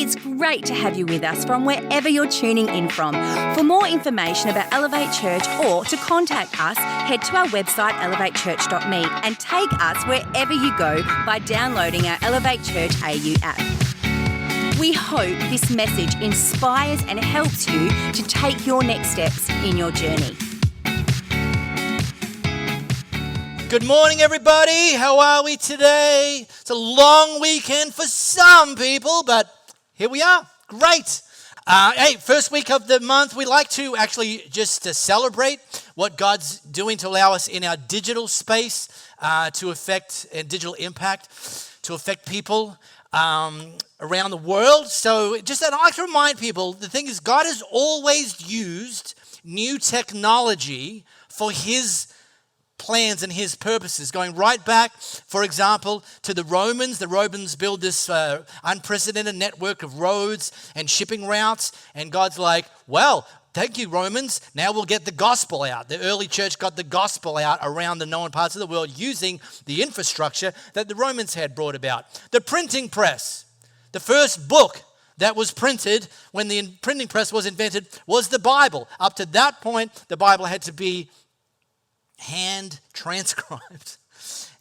It's great to have you with us from wherever you're tuning in from. For more information about Elevate Church or to contact us, head to our website elevatechurch.me and take us wherever you go by downloading our Elevate Church AU app. We hope this message inspires and helps you to take your next steps in your journey. Good morning, everybody. How are we today? It's a long weekend for some people, but here we are. Great. Hey, first week of the month, we like to actually just celebrate what God's doing to allow us in our digital space to affect and digital impact to affect people around the world. So just I'd like to remind people, the thing is, God has always used new technology for His plans and His purposes, going right back, for example, to the Romans. The Romans build this unprecedented network of roads and shipping routes, and God's like, well, thank you, Romans. Now we'll get the gospel out. The early church got the gospel out around the known parts of the world using the infrastructure that the Romans had brought about. The printing press, the first book that was printed when the printing press was invented was the Bible. Up to that point, the Bible had to be hand transcribed.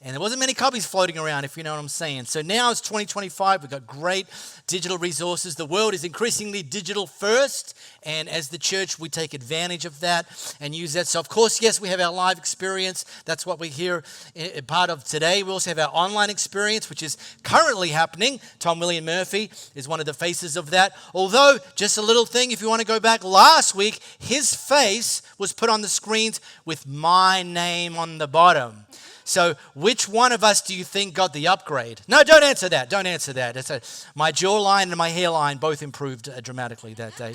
And there wasn't many copies floating around, if you know what I'm saying. So now it's 2025. We've got great digital resources. The world is increasingly digital first. And as the church, we take advantage of that and use that. So, of course, yes, we have our live experience. That's what we hear part of today. We also have our online experience, which is currently happening. Tom William Murphy is one of the faces of that. Although, just a little thing, if you want to go back last week, his face was put on the screens with my name on the bottom. So which one of us do you think got the upgrade? No, don't answer that. Don't answer that. My jawline and my hairline both improved dramatically that day.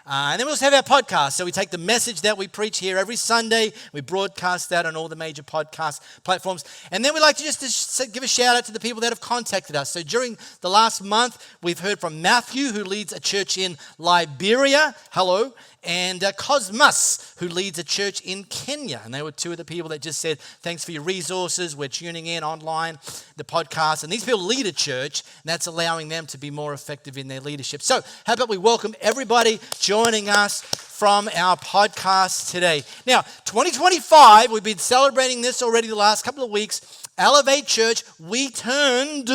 And then we also have our podcast. So we take the message that we preach here every Sunday. We broadcast that on all the major podcast platforms. And then we like to just give a shout out to the people that have contacted us. So during the last month, we've heard from Matthew, who leads a church in Liberia. Hello. And Cosmas, who leads a church in Kenya. And they were two of the people that just said, thanks for your resources. We're tuning in online, the podcast. And these people lead a church, and that's allowing them to be more effective in their leadership. So how about we welcome everybody joining us from our podcast today. Now, 2025, we've been celebrating this already the last couple of weeks. Elevate Church, we turned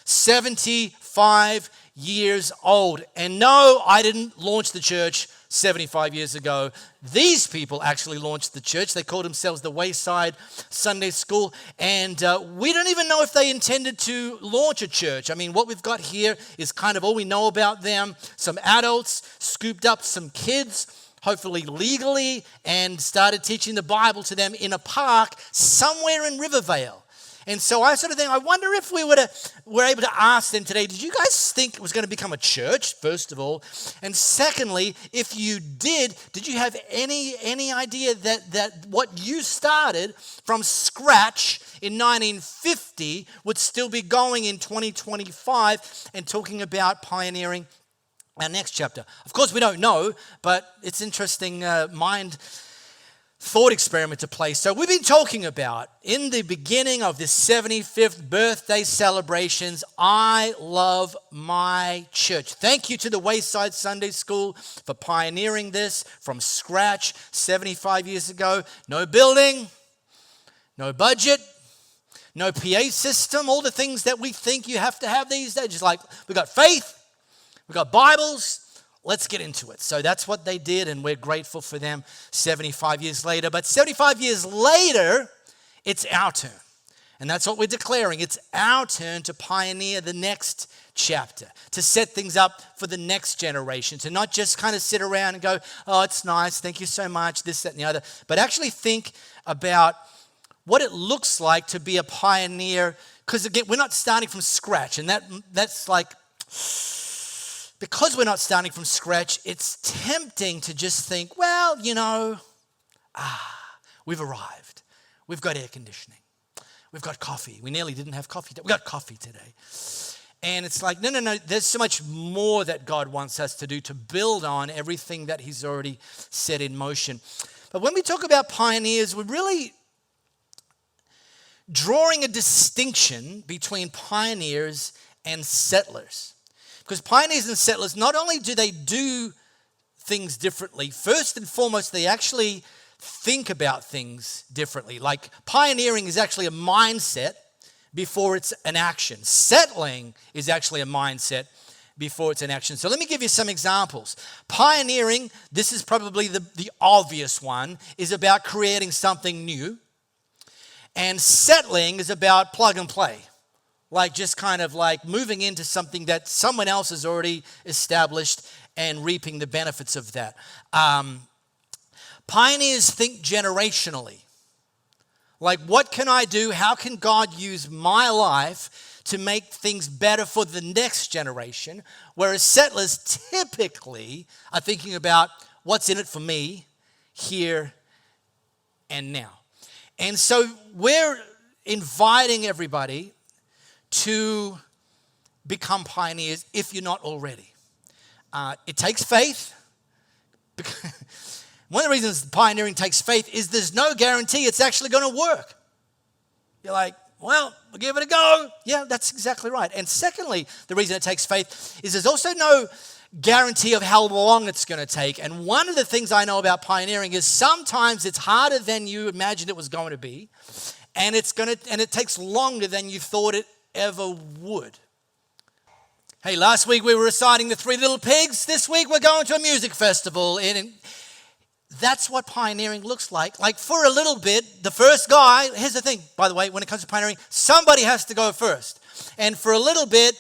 75 years old. And no, I didn't launch the church 75 years ago. These people actually launched the church. They called themselves the Wayside Sunday School. And we don't even know if they intended to launch a church. I mean, what we've got here is kind of all we know about them. Some adults scooped up some kids, hopefully legally, and started teaching the Bible to them in a park somewhere in Rivervale. And so I sort of think, I wonder if we were able to ask them today, did you guys think it was going to become a church, first of all? And secondly, if you did you have any idea that what you started from scratch in 1950 would still be going in 2025 and talking about pioneering our next chapter? Of course, we don't know, but it's interesting thought experiment to play. So we've been talking about, in the beginning of this 75th birthday celebrations, I love my church. Thank you to the Wayside Sunday School for pioneering this from scratch 75 years ago. No building, no budget, no PA system, all the things that we think you have to have these days. Just like, we've got faith, we've got Bibles, let's get into it. So that's what they did, and we're grateful for them 75 years later. But 75 years later, it's our turn. And that's what we're declaring. It's our turn to pioneer the next chapter, to set things up for the next generation, to not just kind of sit around and go, oh, it's nice, thank you so much, this, that, and the other, but actually think about what it looks like to be a pioneer. Because again, we're not starting from scratch, and that's like, because we're not starting from scratch, it's tempting to just think, well, we've arrived. We've got air conditioning. We've got coffee. We nearly didn't have coffee. We got coffee today. And it's like, no. There's so much more that God wants us to do to build on everything that He's already set in motion. But when we talk about pioneers, we're really drawing a distinction between pioneers and settlers. Because pioneers and settlers, not only do they do things differently, first and foremost, they actually think about things differently. Like pioneering is actually a mindset before it's an action. Settling is actually a mindset before it's an action. So let me give you some examples. Pioneering, this is probably the obvious one, is about creating something new. And settling is about plug and play. Like just kind of like moving into something that someone else has already established and reaping the benefits of that. Pioneers think generationally. Like, what can I do? How can God use my life to make things better for the next generation? Whereas settlers typically are thinking about what's in it for me here and now. And so we're inviting everybody to become pioneers if you're not already. It takes faith. One of the reasons pioneering takes faith is there's no guarantee it's actually going to work. You're like, well, we'll give it a go. Yeah, that's exactly right. And secondly, the reason it takes faith is there's also no guarantee of how long it's going to take. And one of the things I know about pioneering is sometimes it's harder than you imagined it was going to be, and it takes longer than you thought it ever would. Hey, last week we were reciting the Three Little Pigs. This week we're going to a music festival. And that's what pioneering looks like. Like for a little bit, the first guy, here's the thing, by the way, when it comes to pioneering, somebody has to go first. And for a little bit,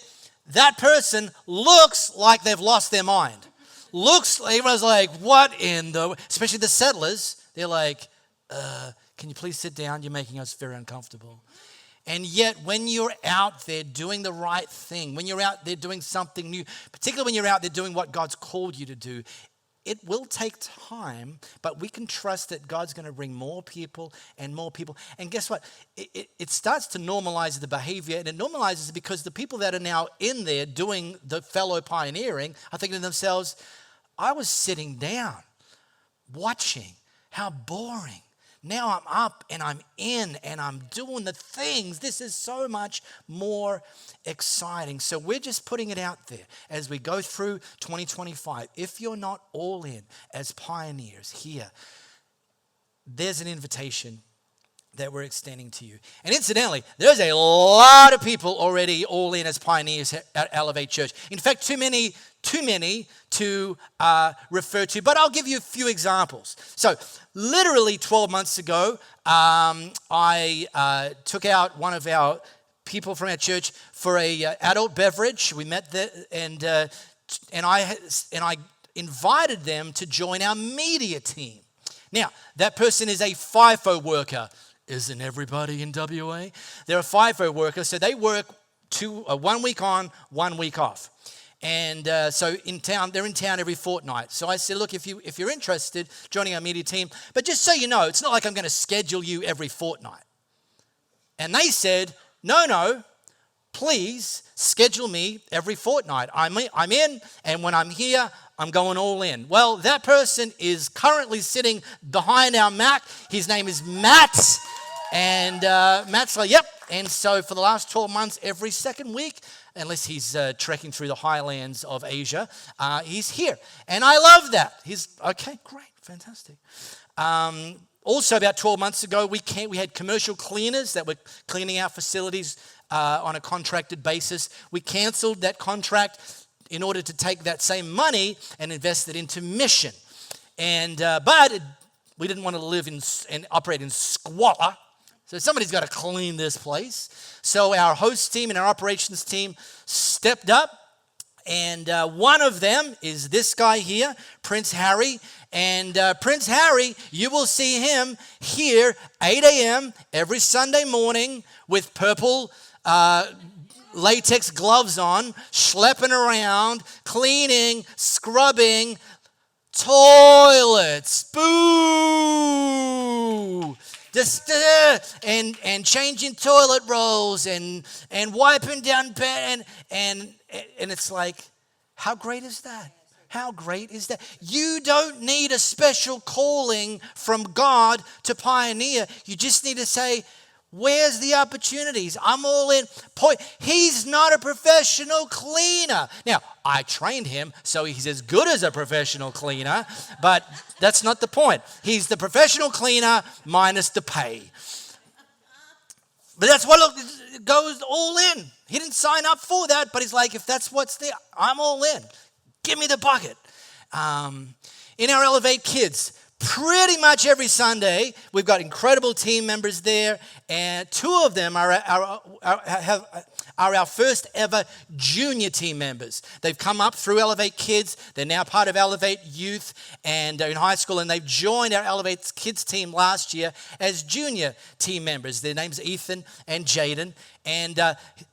that person looks like they've lost their mind. Everyone's like, what in the, especially the settlers, they're like, can you please sit down? You're making us very uncomfortable. And yet, when you're out there doing the right thing, when you're out there doing something new, particularly when you're out there doing what God's called you to do, it will take time, but we can trust that God's going to bring more people and more people. And guess what? It starts to normalize the behavior, and it normalizes it because the people that are now in there doing the fellow pioneering are thinking to themselves, I was sitting down, watching, how boring. Now I'm up and I'm in and I'm doing the things. This is so much more exciting. So we're just putting it out there as we go through 2025. If you're not all in as pioneers here, there's an invitation that we're extending to you. And incidentally, there's a lot of people already all in as pioneers at Elevate Church. In fact, too many to refer to, but I'll give you a few examples. So literally 12 months ago, I took out one of our people from our church for a adult beverage. We met there, and I invited them to join our media team. Now, that person is a FIFO worker. Isn't everybody in WA? They're a FIFO worker, so they work 1 week on, 1 week off. And so they're in town every fortnight. So I said, look, if you're interested, joining our media team, but just so you know, it's not like I'm going to schedule you every fortnight. And they said, no, please schedule me every fortnight. I'm in, and when I'm here, I'm going all in. Well, that person is currently sitting behind our Mac. His name is Matt. And Matt's like, yep. And so for the last 12 months, every second week, unless he's trekking through the highlands of Asia, he's here. And I love that. He's, okay, great, fantastic. Also, about 12 months ago, we had commercial cleaners that were cleaning our facilities on a contracted basis. We canceled that contract in order to take that same money and invest it into mission. But we didn't want to live and operate in squalor. So somebody's got to clean this place. So our host team and our operations team stepped up. And one of them is this guy here, Prince Harry. And Prince Harry, you will see him here 8 a.m. every Sunday morning with purple latex gloves on, schlepping around, cleaning, scrubbing toilets. Boo! Just and changing toilet rolls and wiping down bed and it's like, how great is that? How great is that? You don't need a special calling from God to pioneer. You just need to say, Where's the opportunities? I'm all in. He's not a professional cleaner. Now, I trained him, so he's as good as a professional cleaner, but that's not the point. He's the professional cleaner minus the pay. But that's what goes all in. He didn't sign up for that, but he's like, if that's what's there, I'm all in. Give me the bucket. In our Elevate Kids, pretty much every Sunday, we've got incredible team members there, and two of them are our first ever junior team members. They've come up through Elevate Kids. They're now part of Elevate Youth and in high school, and they've joined our Elevate Kids team last year as junior team members. Their names are Ethan and Jaden. And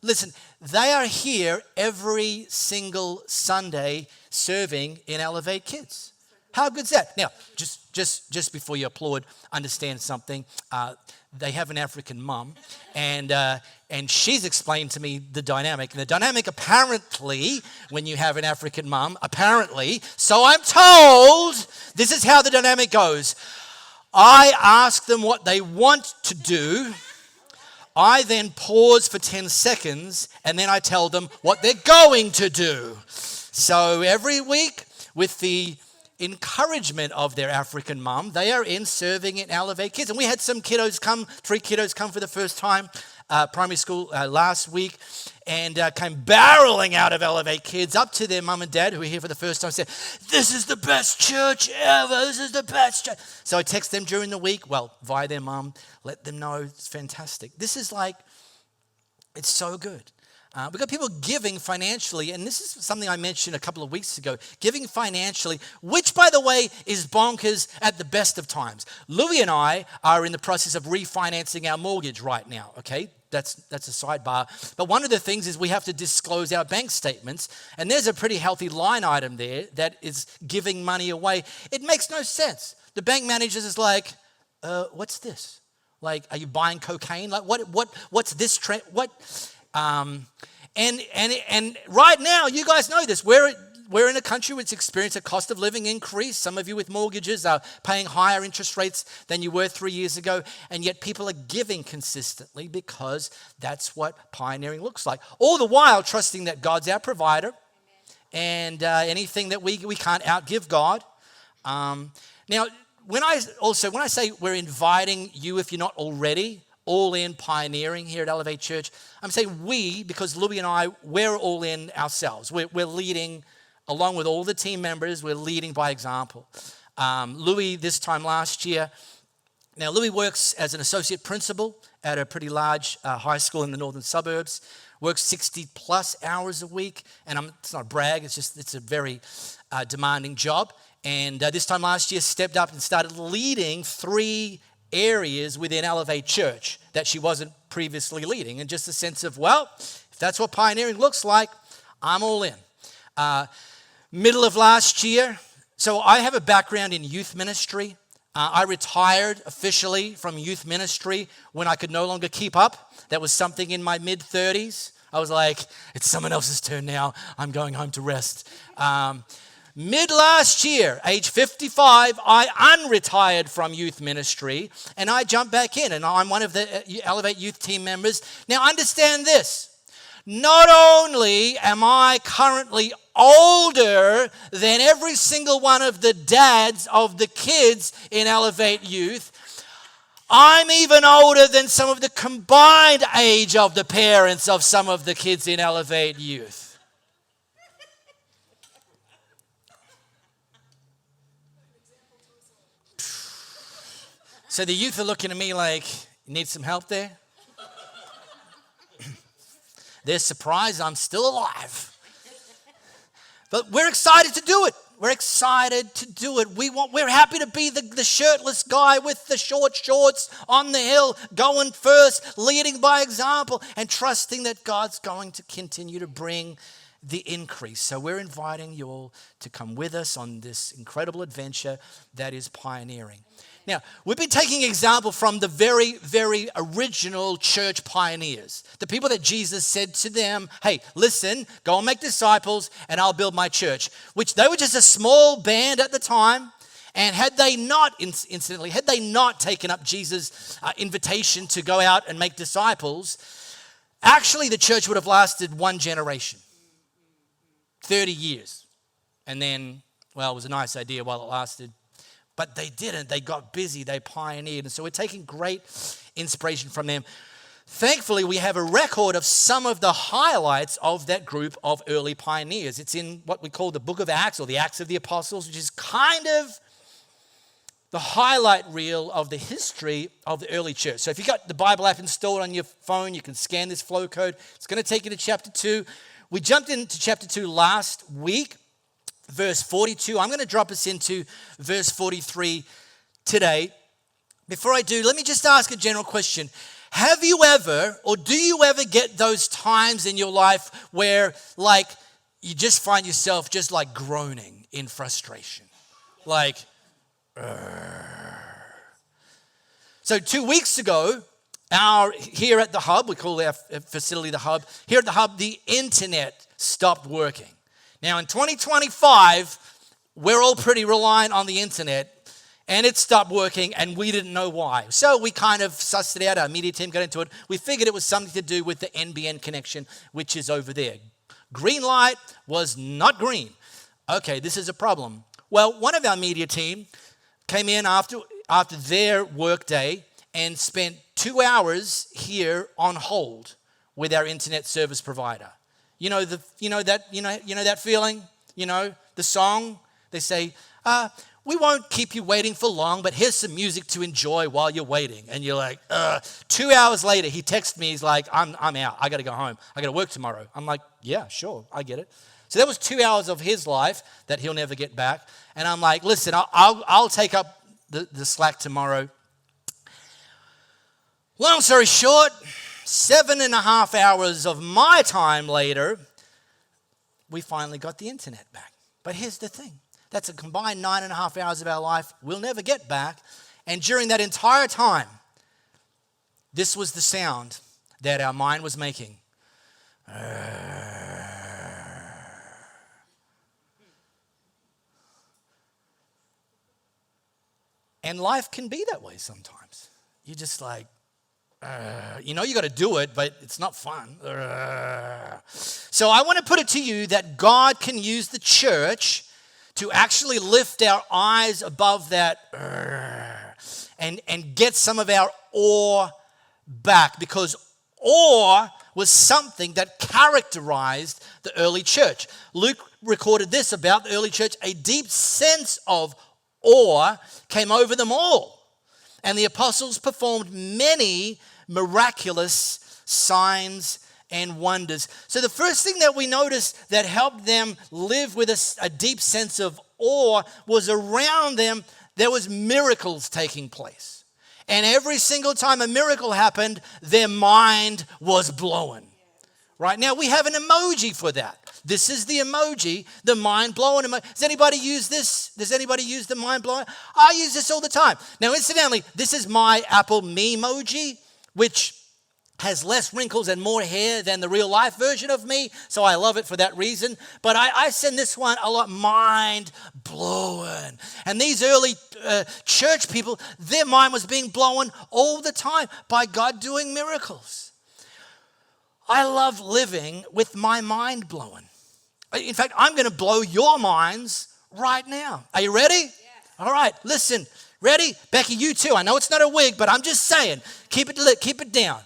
listen, they are here every single Sunday serving in Elevate Kids. How good's that? Now, just before you applaud, understand something. They have an African mum, and she's explained to me the dynamic. And the dynamic, apparently, when you have an African mum, apparently, so I'm told, this is how the dynamic goes. I ask them what they want to do. I then pause for 10 seconds, and then I tell them what they're going to do. So every week, with the encouragement of their African mum, they are in serving in Elevate Kids. And we had some kiddos come, 3 kiddos come for the first time, primary school last week, and came barreling out of Elevate Kids up to their mum and dad who were here for the first time, said, "This is the best church ever, this is the best church." So I text them during the week, via their mum, let them know it's fantastic. This is like, it's so good. We've got people giving financially, and this is something I mentioned a couple of weeks ago, giving financially, which, by the way, is bonkers at the best of times. Louie and I are in the process of refinancing our mortgage right now, okay? That's a sidebar. But one of the things is we have to disclose our bank statements, and there's a pretty healthy line item there that is giving money away. It makes no sense. The bank manager is like, what's this? Like, are you buying cocaine? Like, what's this trend? What? And right now, you guys know this. We're in a country which experienced a cost of living increase. Some of you with mortgages are paying higher interest rates than you were 3 years ago, and yet people are giving consistently because that's what pioneering looks like. All the while trusting that God's our provider, and anything that we can't outgive God. Now, when I say we're inviting you, if you're not already, all in pioneering here at Elevate Church, I'm saying we, because Louie and I, we're all in ourselves. We're leading, along with all the team members, we're leading by example. Louie, this time last year, now Louie works as an associate principal at a pretty large high school in the northern suburbs, works 60 plus hours a week, and it's not a brag, it's a very demanding job. And this time last year, stepped up and started leading 3 areas within Elevate Church that she wasn't previously leading, and just a sense of, if that's what pioneering looks like, I'm all in. Middle of last year, so I have a background in youth ministry. I retired officially from youth ministry when I could no longer keep up. That was something in my mid-30s. I was like, it's someone else's turn now. I'm going home to rest. Mid last year, age 55, I unretired from youth ministry and I jumped back in, and I'm one of the Elevate Youth team members. Now understand this, not only am I currently older than every single one of the dads of the kids in Elevate Youth, I'm even older than some of the combined age of the parents of some of the kids in Elevate Youth. So the youth are looking at me like, you need some help there? They're surprised I'm still alive. But we're excited to do it. We're excited to do it. We're happy to be the shirtless guy with the short shorts on the hill, going first, leading by example, and trusting that God's going to continue to bring the increase. So we're inviting you all to come with us on this incredible adventure that is pioneering. Now, we've been taking example from the very, very original church pioneers, the people that Jesus said to them, hey, listen, go and make disciples and I'll build my church, which they were just a small band at the time. And had they not, incidentally, had they not taken up Jesus' invitation to go out and make disciples, actually the church would have lasted one generation, 30 years. And then, well, it was a nice idea while it lasted. But they didn't. They got busy. They pioneered. And so we're taking great inspiration from them. Thankfully, we have a record of some of the highlights of that group of early pioneers. It's in what we call the Book of Acts, or the Acts of the Apostles, which is kind of the highlight reel of the history of the early church. So if you've got the Bible app installed on your phone, you can scan this flow code. It's going to take you to chapter 2. We jumped into chapter 2 last week. Verse 42. I'm going to drop us into verse 43 today. Before I do, let me just ask a general question. Have you ever, or do you ever get those times in your life where, like, you just find yourself just like groaning in frustration? Like, So 2 weeks ago, here at the Hub, we call our facility the Hub. Here at the Hub, the internet stopped working. Now, in 2025, we're all pretty reliant on the internet, and it stopped working, and we didn't know why. So we kind of sussed it out. Our media team got into it. We figured it was something to do with the NBN connection, which is over there. Green light was not green. Okay, this is a problem. Well, one of our media team came in after their work day and spent 2 hours here on hold with our internet service provider. You know that feeling? You know, the song? They say, we won't keep you waiting for long, but here's some music to enjoy while you're waiting. And you're like, 2 hours later, he texts me, he's like, I'm out. I got to go home. I got to work tomorrow. I'm like, yeah, sure, I get it. So that was 2 hours of his life that he'll never get back. And I'm like, listen, I'll take up the slack tomorrow. Long story short, 7.5 hours of my time later, we finally got the internet back. But here's the thing. That's a combined 9.5 hours of our life we'll never get back. And during that entire time, this was the sound that our mind was making. And life can be that way sometimes. You're just like, you got to do it, but it's not fun. So I want to put it to you that God can use the church to actually lift our eyes above that and get some of our awe back, because awe was something that characterized the early church. Luke recorded this about the early church: a deep sense of awe came over them all. And the apostles performed many miraculous signs and wonders. So the first thing that we noticed that helped them live with a deep sense of awe was around them there was miracles taking place. And every single time a miracle happened, their mind was blown. Right now we have an emoji for that. This is the emoji, the mind-blowing emoji. Does anybody use this? Does anybody use the mind-blowing? I use this all the time. Now, incidentally, this is my Apple Me-moji, which has less wrinkles and more hair than the real-life version of me, so I love it for that reason. But I send this one a lot, mind-blowing. And these early church people, their mind was being blown all the time by God doing miracles. I love living with my mind blowing. In fact, I'm going to blow your minds right now. Are you ready? Yes. All right, listen. Ready? Becky, you too. I know it's not a wig, but I'm just saying. Keep it lit. Keep it down.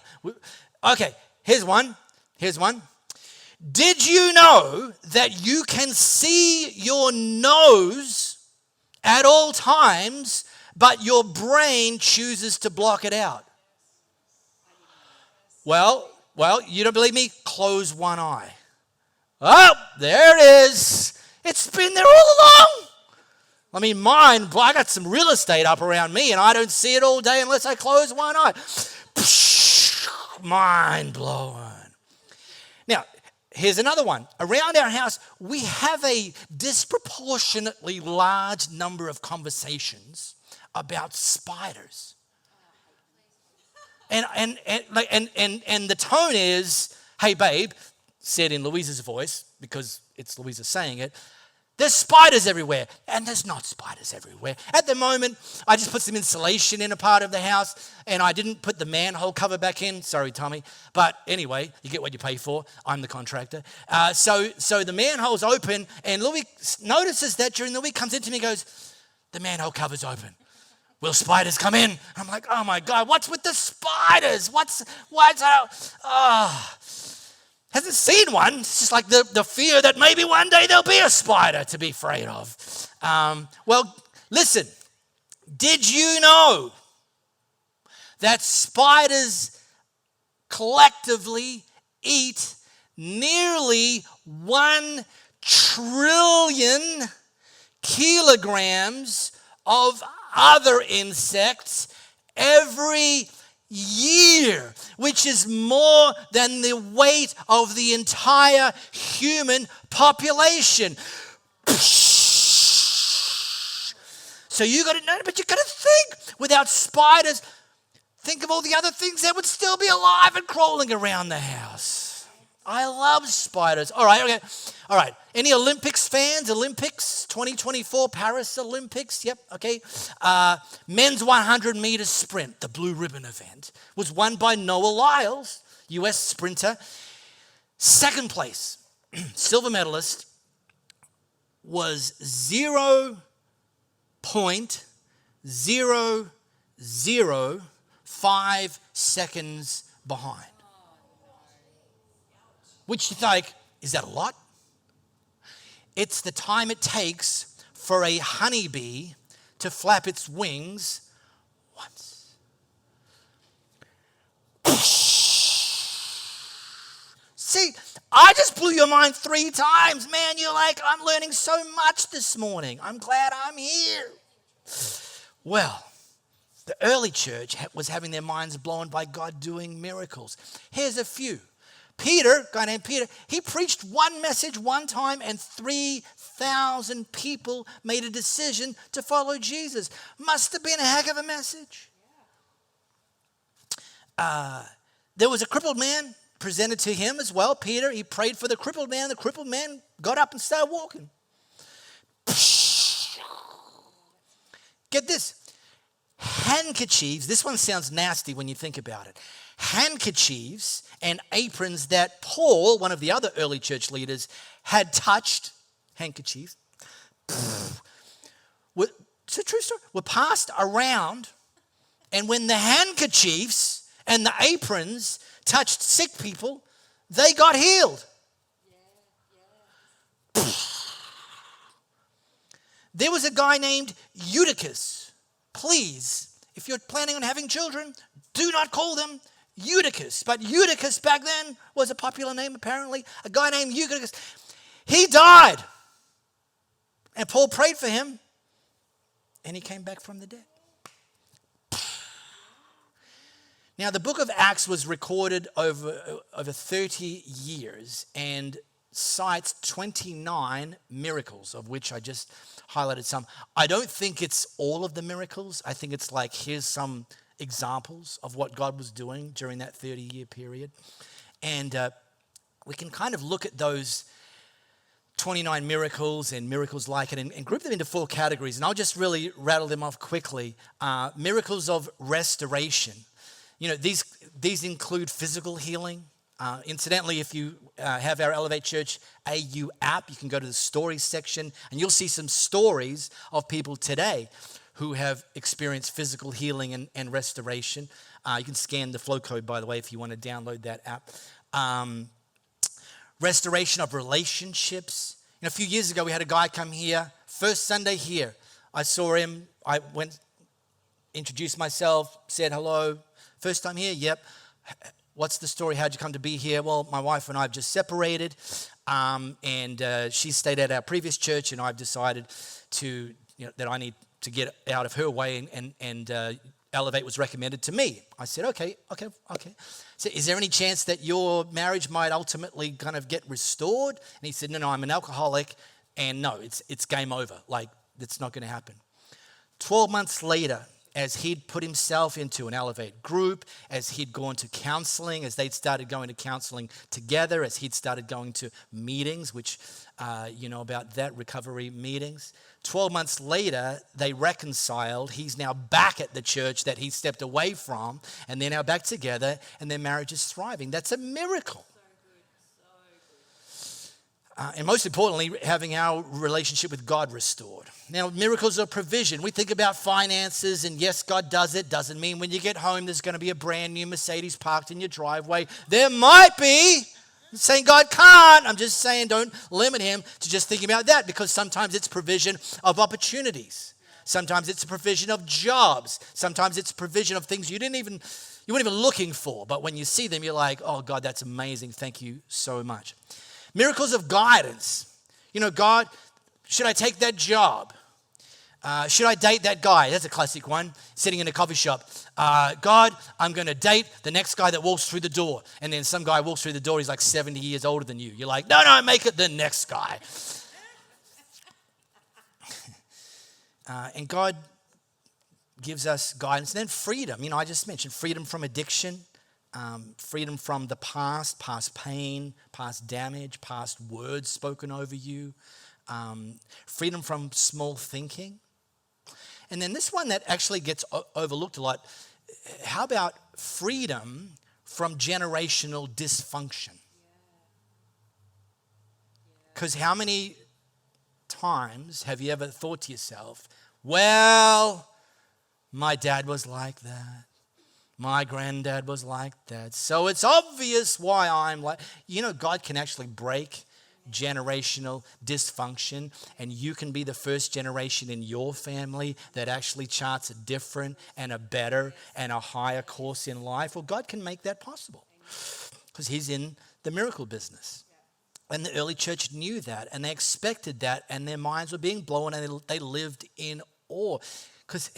Okay, here's one. Did you know that you can see your nose at all times, but your brain chooses to block it out? Well, you don't believe me? Close one eye. Oh, there it is. It's been there all along. I mean, I got some real estate up around me, and I don't see it all day unless I close one eye. Mind blowing. Now, here's another one. Around our house, we have a disproportionately large number of conversations about spiders. And the tone is, hey, babe, said in Louisa's voice, because it's Louisa saying it, there's spiders everywhere. And there's not spiders everywhere. At the moment, I just put some insulation in a part of the house, and I didn't put the manhole cover back in. Sorry, Tommy. But anyway, you get what you pay for. I'm the contractor. So the manhole's open, and Louis notices that during the week, comes into me and goes, the manhole cover's open. Will spiders come in? I'm like, oh my God, what's with the spiders? Hasn't seen one. It's just like the fear that maybe one day there'll be a spider to be afraid of. Well, listen, did you know that spiders collectively eat nearly 1 trillion kilograms of other insects every year, which is more than the weight of the entire human population. So you got to know, but you got to think, without spiders, think of all the other things that would still be alive and crawling around the house. I love spiders. All right, okay. All right. Any Olympics fans? Olympics 2024 Paris Olympics. Yep, okay. Men's 100 meter sprint, the blue ribbon event, was won by Noah Lyles, US sprinter. Second place, silver medalist, was 0.005 seconds behind. Which you think, is that a lot? It's the time it takes for a honeybee to flap its wings once. See, I just blew your mind 3 times, man. You're like, I'm learning so much this morning. I'm glad I'm here. Well, the early church was having their minds blown by God doing miracles. Here's a few. Peter, a guy named Peter, he preached one message one time and 3,000 people made a decision to follow Jesus. Must have been a heck of a message. There was a crippled man presented to him as well. Peter, he prayed for the crippled man. The crippled man got up and started walking. Get this. Handkerchiefs, this one sounds nasty when you think about it. Handkerchiefs and aprons that Paul, one of the other early church leaders, had touched, handkerchiefs, it's a true story, were passed around, and when the handkerchiefs and the aprons touched sick people, they got healed. There was a guy named Eutychus. Please, if you're planning on having children, do not call them Eutychus. But Eutychus back then was a popular name apparently. A guy named Eutychus. He died. And Paul prayed for him. And he came back from the dead. Now the book of Acts was recorded over 30 years and cites 29 miracles, of which I just highlighted some. I don't think it's all of the miracles. I think it's like, here's some examples of what God was doing during that 30-year period. And we can kind of look at those 29 miracles and miracles like it and group them into 4 categories. And I'll just really rattle them off quickly. Miracles of restoration. You know, these include physical healing. Incidentally, if you have our Elevate Church AU app, you can go to the stories section and you'll see some stories of people today who have experienced physical healing and restoration. You can scan the flow code, by the way, if you want to download that app. Restoration of relationships. You know, a few years ago, we had a guy come here, first Sunday here. I saw him, I went, introduced myself, said hello. First time here? Yep. What's the story? How'd you come to be here? Well, my wife and I have just separated, and she stayed at our previous church, and I've decided that I need to get out of her way, and Elevate was recommended to me. I said, okay. So is there any chance that your marriage might ultimately kind of get restored? And he said, no, I'm an alcoholic, and no, it's game over. Like, it's not going to happen. 12 months later, as he'd put himself into an Elevate group, as he'd gone to counseling, as they'd started going to counseling together, as he'd started going to meetings, which, about that, recovery meetings. 12 months later, they reconciled. He's now back at the church that he stepped away from, and they're now back together, and their marriage is thriving. That's a miracle. And most importantly, having our relationship with God restored. Now, miracles are provision. We think about finances, and yes, God does it. Doesn't mean when you get home there's going to be a brand new Mercedes parked in your driveway. There might be. I'm saying God can't. I'm just saying don't limit him to just thinking about that, because sometimes it's provision of opportunities. Sometimes it's a provision of jobs. Sometimes it's provision of things you weren't even looking for. But when you see them, you're like, oh, God, that's amazing. Thank you so much. Miracles of guidance. God, should I take that job? Should I date that guy? That's a classic one, sitting in a coffee shop. God, I'm going to date the next guy that walks through the door. And then some guy walks through the door, he's like 70 years older than you. You're like, no, make it the next guy. And God gives us guidance. And then freedom. I just mentioned freedom from addiction. Freedom from the past pain, past damage, past words spoken over you. Freedom from small thinking. And then this one that actually gets overlooked a lot. How about freedom from generational dysfunction? Because how many times have you ever thought to yourself, well, my dad was like that. My granddad was like that. So it's obvious why I'm like... God can actually break generational dysfunction, and you can be the first generation in your family that actually charts a different and a better and a higher course in life. Well, God can make that possible because he's in the miracle business. And the early church knew that, and they expected that, and their minds were being blown, and they lived in awe. Because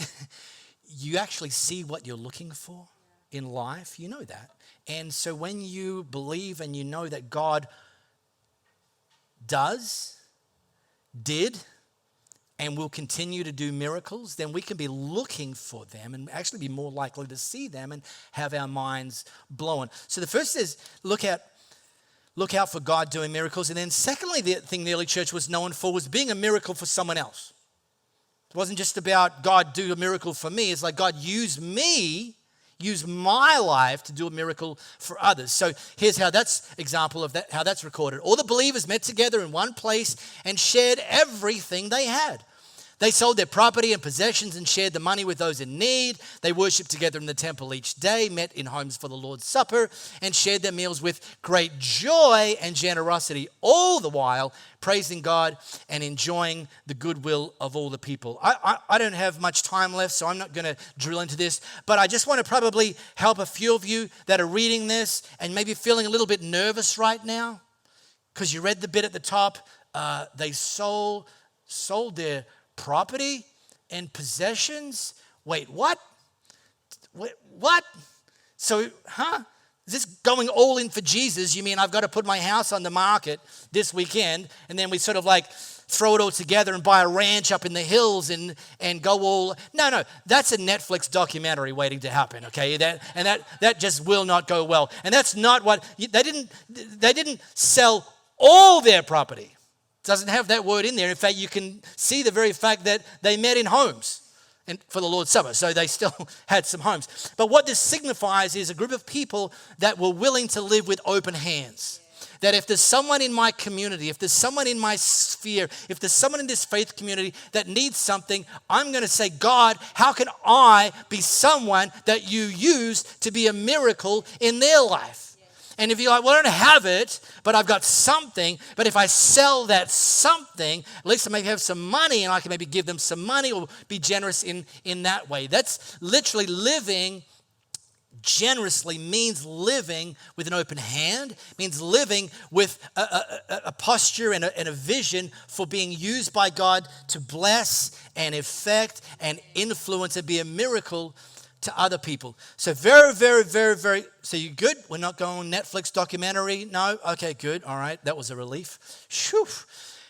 you actually see what you're looking for in life, you know that. And so when you believe and you know that God did, and will continue to do miracles, then we can be looking for them and actually be more likely to see them and have our minds blown. So the first is look out for God doing miracles. And then secondly, the thing the early church was known for was being a miracle for someone else. It wasn't just about God do a miracle for me. It's like God use my life to do a miracle for others. So here's how that's example of that, how that's recorded. All the believers met together in one place and shared everything they had. They sold their property and possessions and shared the money with those in need. They worshiped together in the temple each day, met in homes for the Lord's Supper, and shared their meals with great joy and generosity, all the while praising God and enjoying the goodwill of all the people. I don't have much time left, so I'm not going to drill into this, but I just want to probably help a few of you that are reading this and maybe feeling a little bit nervous right now because you read the bit at the top. They sold their property and possessions. Wait, what? What? So, Is this going all in for Jesus? You mean I've got to put my house on the market this weekend and then we sort of like throw it all together and buy a ranch up in the hills and go all... No, that's a Netflix documentary waiting to happen, okay? That just will not go well. And that's not what... They didn't sell all their property. Doesn't have that word in there. In fact, you can see the very fact that they met in homes and for the Lord's Supper, so they still had some homes. But what this signifies is a group of people that were willing to live with open hands. That if there's someone in my community, if there's someone in my sphere, if there's someone in this faith community that needs something, I'm going to say, God, how can I be someone that you use to be a miracle in their life? And if you're like, well, I don't have it, but I've got something. But if I sell that something, at least I maybe have some money and I can maybe give them some money or be generous in that way. That's literally living generously means living with an open hand, means living with a posture and a vision for being used by God to bless and affect and influence and be a miracle to other people. So very, very, very, very, so you good? We're not going Netflix documentary? No? Okay, good. All right. That was a relief. Whew.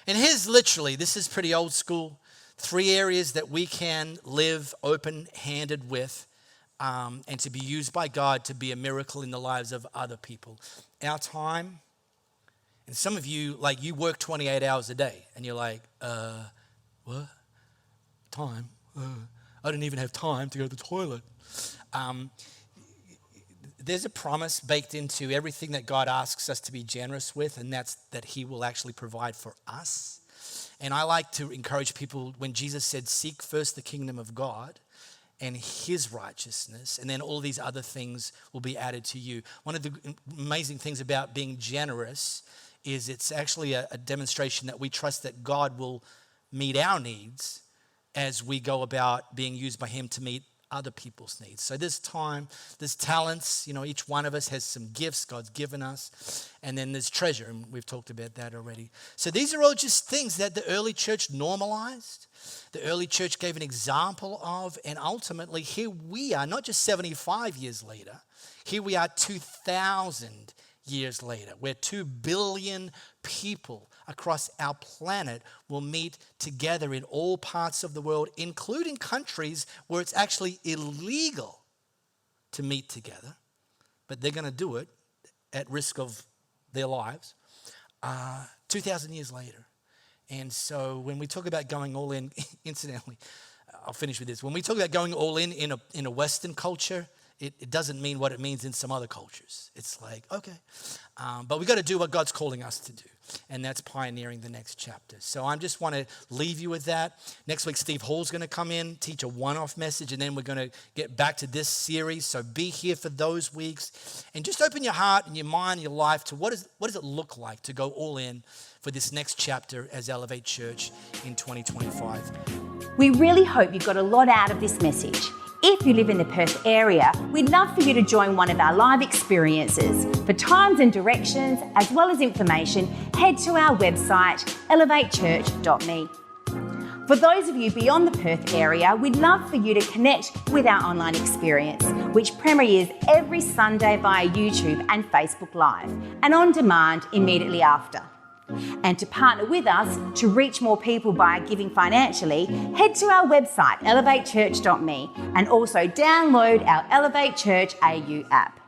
And here's literally, this is pretty old school. 3 areas that we can live open-handed with and to be used by God to be a miracle in the lives of other people. Our time, and some of you, like, you work 28 hours a day, and you're like, what? Time? I didn't even have time to go to the toilet. There's a promise baked into everything that God asks us to be generous with, and that's that he will actually provide for us. And I like to encourage people, when Jesus said, seek first the kingdom of God and his righteousness, and then all these other things will be added to you. One of the amazing things about being generous is it's actually a demonstration that we trust that God will meet our needs as we go about being used by him to meet other people's needs. So there's time, there's talents, each one of us has some gifts God's given us, and then there's treasure, and we've talked about that already. So these are all just things that the early church normalized, the early church gave an example of, and ultimately here we are, not just 75 years later, here we are 2,000 years later, where 2 billion people across our planet will meet together in all parts of the world, including countries where it's actually illegal to meet together, but they're going to do it at risk of their lives 2,000 years later. And so when we talk about going all in, incidentally, I'll finish with this. When we talk about going all in a Western culture, it doesn't mean what it means in some other cultures. It's like, okay. But we got to do what God's calling us to do. And that's pioneering the next chapter. So I just want to leave you with that. Next week, Steve Hall's going to come in, teach a one-off message, and then we're going to get back to this series. So be here for those weeks. And just open your heart and your mind, your life to what does it look like to go all in for this next chapter as Elevate Church in 2025. We really hope you got a lot out of this message. If you live in the Perth area, we'd love for you to join one of our live experiences. For times and directions, as well as information, head to our website, elevatechurch.me. For those of you beyond the Perth area, we'd love for you to connect with our online experience, which premieres every Sunday via YouTube and Facebook Live, and on demand immediately after. And to partner with us to reach more people by giving financially, head to our website, elevatechurch.me, and also download our Elevate Church AU app.